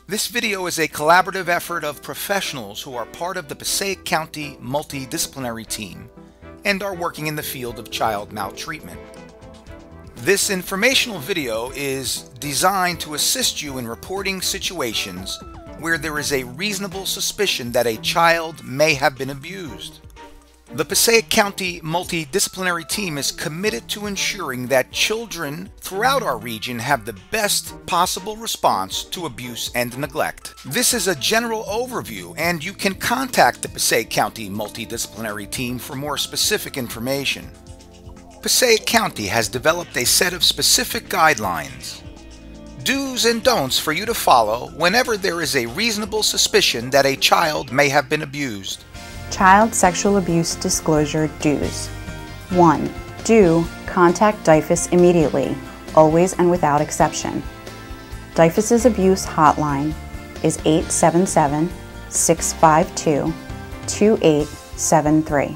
This video is a collaborative effort of professionals who are part of the Passaic County Multidisciplinary Team and are working in the field of child maltreatment. This informational video is designed to assist you in reporting situations where there is a reasonable suspicion that a child may have been abused. The Passaic County Multidisciplinary Team is committed to ensuring that children throughout our region have the best possible response to abuse and neglect. This is a general overview, and you can contact the Passaic County Multidisciplinary Team for more specific information. Passaic County has developed a set of specific guidelines, do's and don'ts for you to follow whenever there is a reasonable suspicion that a child may have been abused. Child sexual abuse disclosure do's. 1. Do contact DYFS immediately, always and without exception. DYFS's abuse hotline is 877-652-2873.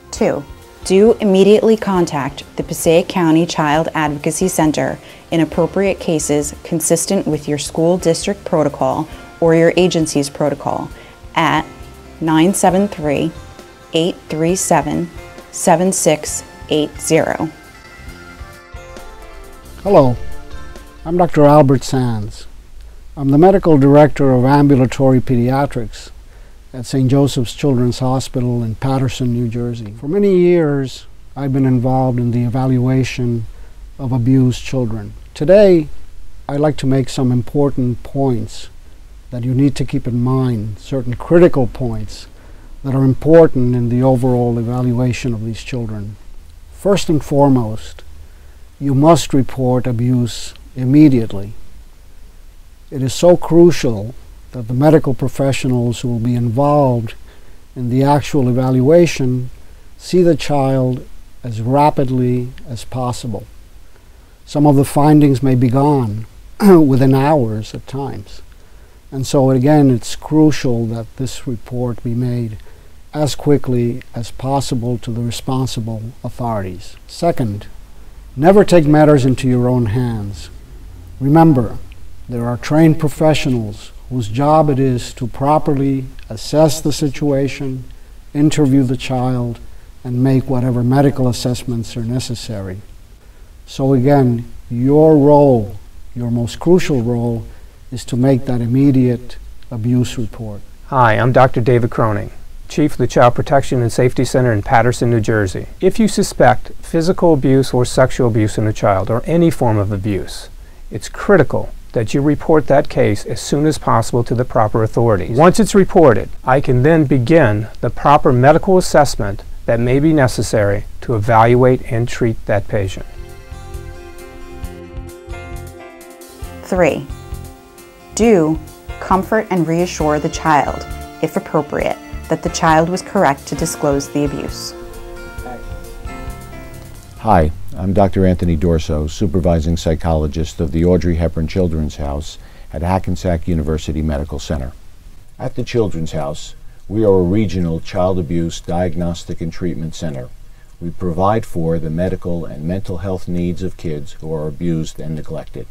2. Do immediately contact the Passaic County Child Advocacy Center in appropriate cases consistent with your school district protocol or your agency's protocol at 973-837-7680. Hello, I'm Dr. Albert Sands. I'm the Medical Director of Ambulatory Pediatrics at St. Joseph's Children's Hospital in Paterson, New Jersey. For many years, I've been involved in the evaluation of abused children. Today, I'd like to make some important points that you need to keep in mind, certain critical points that are important in the overall evaluation of these children. First and foremost, you must report abuse immediately. It is so crucial that the medical professionals who will be involved in the actual evaluation see the child as rapidly as possible. Some of the findings may be gone within hours at times. And so again, it's crucial that this report be made as quickly as possible to the responsible authorities. Second, never take matters into your own hands. Remember, there are trained professionals whose job it is to properly assess the situation, interview the child, and make whatever medical assessments are necessary. So again, your role, your most crucial role, is to make that immediate abuse report. Hi, I'm Dr. David Croning, Chief of the Child Protection and Safety Center in Paterson, New Jersey. If you suspect physical abuse or sexual abuse in a child or any form of abuse, it's critical that you report that case as soon as possible to the proper authorities. Once it's reported, I can then begin the proper medical assessment that may be necessary to evaluate and treat that patient. 3. Do comfort and reassure the child, if appropriate, that the child was correct to disclose the abuse. Hi, I'm Dr. Anthony Dorso, Supervising Psychologist of the Audrey Hepburn Children's House at Hackensack University Medical Center. At the Children's House, we are a regional child abuse diagnostic and treatment center. We provide for the medical and mental health needs of kids who are abused and neglected.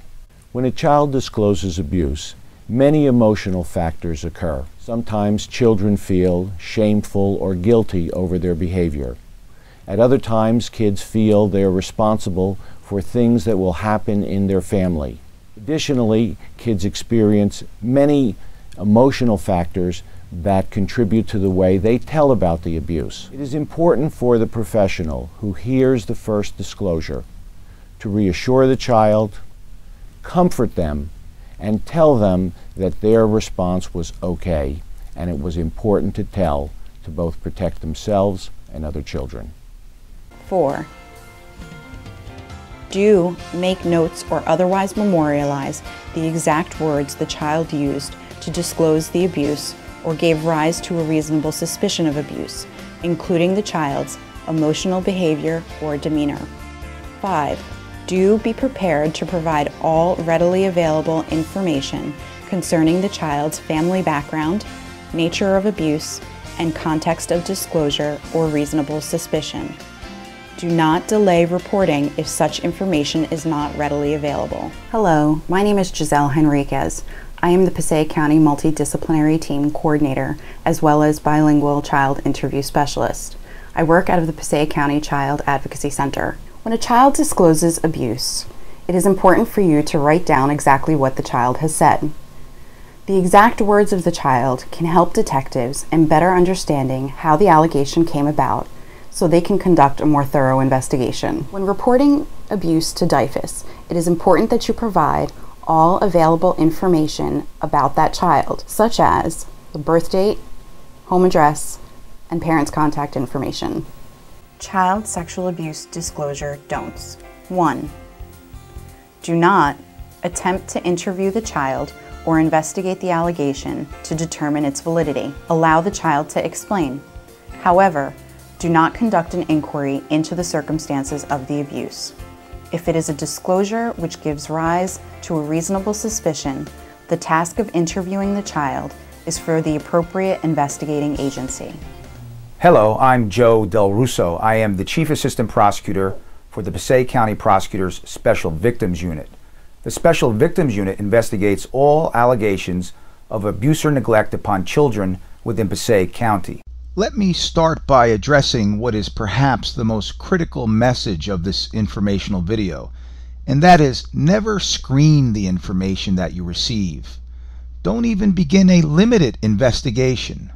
When a child discloses abuse, many emotional factors occur. Sometimes children feel shameful or guilty over their behavior. At other times, kids feel they are responsible for things that will happen in their family. Additionally, kids experience many emotional factors that contribute to the way they tell about the abuse. It is important for the professional who hears the first disclosure to reassure the child, comfort them, and tell them that their response was okay, and it was important to tell to both protect themselves and other children. 4. Do make notes or otherwise memorialize the exact words the child used to disclose the abuse or gave rise to a reasonable suspicion of abuse, including the child's emotional behavior or demeanor. 5. Do be prepared to provide all readily available information concerning the child's family background, nature of abuse, and context of disclosure or reasonable suspicion. Do not delay reporting if such information is not readily available. Hello, my name is Giselle Henriquez. I am the Passaic County Multidisciplinary Team Coordinator, as well as Bilingual Child Interview Specialist. I work out of the Passaic County Child Advocacy Center. When a child discloses abuse, it is important for you to write down exactly what the child has said. The exact words of the child can help detectives in better understanding how the allegation came about, so they can conduct a more thorough investigation. When reporting abuse to DYFS, it is important that you provide all available information about that child, such as the birth date, home address, and parents' contact information. Child sexual abuse disclosure don'ts. 1. Do not attempt to interview the child or investigate the allegation to determine its validity. Allow the child to explain. However, do not conduct an inquiry into the circumstances of the abuse. If it is a disclosure which gives rise to a reasonable suspicion, the task of interviewing the child is for the appropriate investigating agency. Hello, I'm Joe Del Russo. I am the Chief Assistant Prosecutor for the Passaic County Prosecutor's Special Victims Unit. The Special Victims Unit investigates all allegations of abuse or neglect upon children within Passaic County. Let me start by addressing what is perhaps the most critical message of this informational video, and that is never screen the information that you receive. Don't even begin a limited investigation.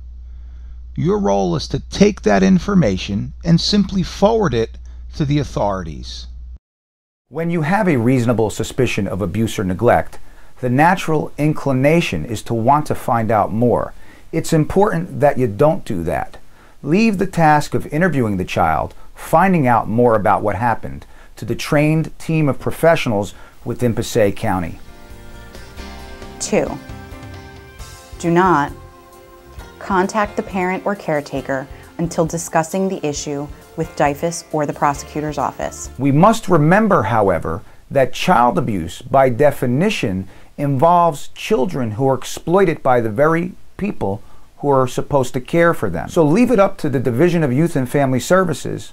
Your role is to take that information and simply forward it to the authorities. When you have a reasonable suspicion of abuse or neglect, the natural inclination is to want to find out more. It's important that you don't do that. Leave the task of interviewing the child, finding out more about what happened, to the trained team of professionals within Passaic County. 2. Do not contact the parent or caretaker until discussing the issue with DYFS or the prosecutor's office. We must remember, however, that child abuse, by definition, involves children who are exploited by the very people who are supposed to care for them. So leave it up to the Division of Youth and Family Services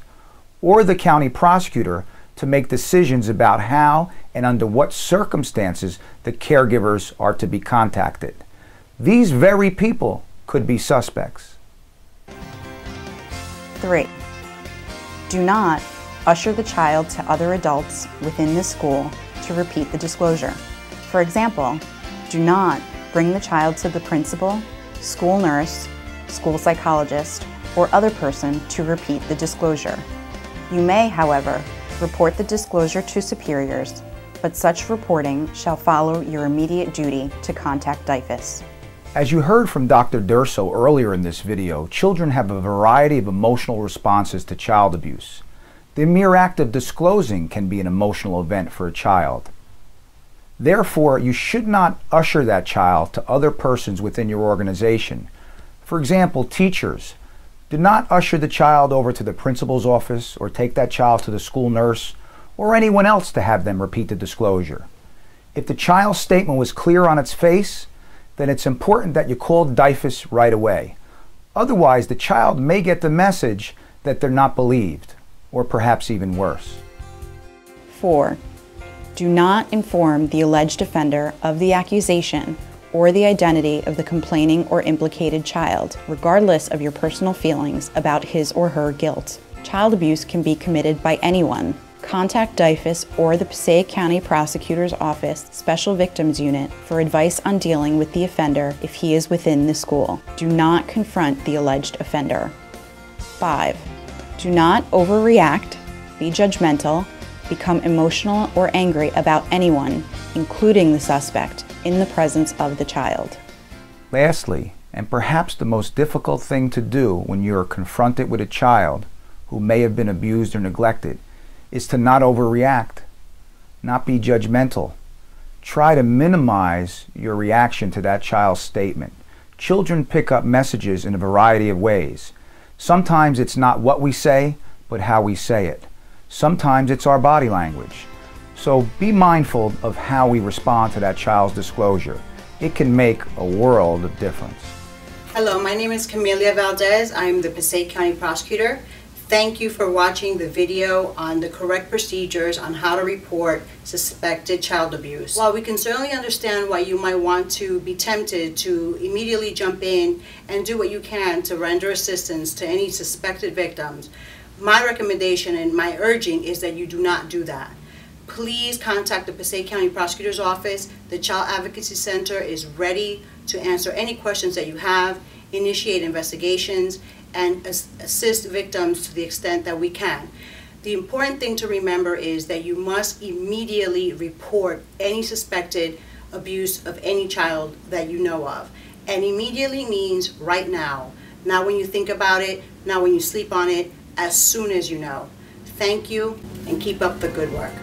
or the county prosecutor to make decisions about how and under what circumstances the caregivers are to be contacted. These very people could be suspects. 3. Do not usher the child to other adults within the school to repeat the disclosure. For example, do not bring the child to the principal, school nurse, school psychologist, or other person to repeat the disclosure. You may, however, report the disclosure to superiors, but such reporting shall follow your immediate duty to contact DYFS. As you heard from Dr. Durso earlier in this video, children have a variety of emotional responses to child abuse. The mere act of disclosing can be an emotional event for a child. Therefore, you should not usher that child to other persons within your organization. For example, teachers. Do not usher the child over to the principal's office or take that child to the school nurse or anyone else to have them repeat the disclosure. If the child's statement was clear on its face, then it's important that you call DYFS right away. Otherwise, the child may get the message that they're not believed, or perhaps even worse. 4. Do not inform the alleged offender of the accusation or the identity of the complaining or implicated child, regardless of your personal feelings about his or her guilt. Child abuse can be committed by anyone, Contact DYFS or the Passaic County Prosecutor's Office Special Victims Unit for advice on dealing with the offender if he is within the school. Do not confront the alleged offender. 5. Do not overreact, be judgmental, become emotional or angry about anyone, including the suspect, in the presence of the child. Lastly, and perhaps the most difficult thing to do when you are confronted with a child who may have been abused or neglected, is to not overreact, not be judgmental. Try to minimize your reaction to that child's statement. Children pick up messages in a variety of ways. Sometimes it's not what we say, but how we say it. Sometimes it's our body language. So be mindful of how we respond to that child's disclosure. It can make a world of difference. Hello, my name is Camelia Valdez. I'm the Passaic County Prosecutor. Thank you for watching the video on the correct procedures on how to report suspected child abuse. While we can certainly understand why you might want to be tempted to immediately jump in and do what you can to render assistance to any suspected victims, my recommendation and my urging is that you do not do that. Please contact the Passaic County Prosecutor's Office. The Child Advocacy Center is ready to answer any questions that you have, initiate investigations, and assist victims to the extent that we can. The important thing to remember is that you must immediately report any suspected abuse of any child that you know of. And immediately means right now. Not when you think about it, not when you sleep on it, as soon as you know. Thank you, and keep up the good work.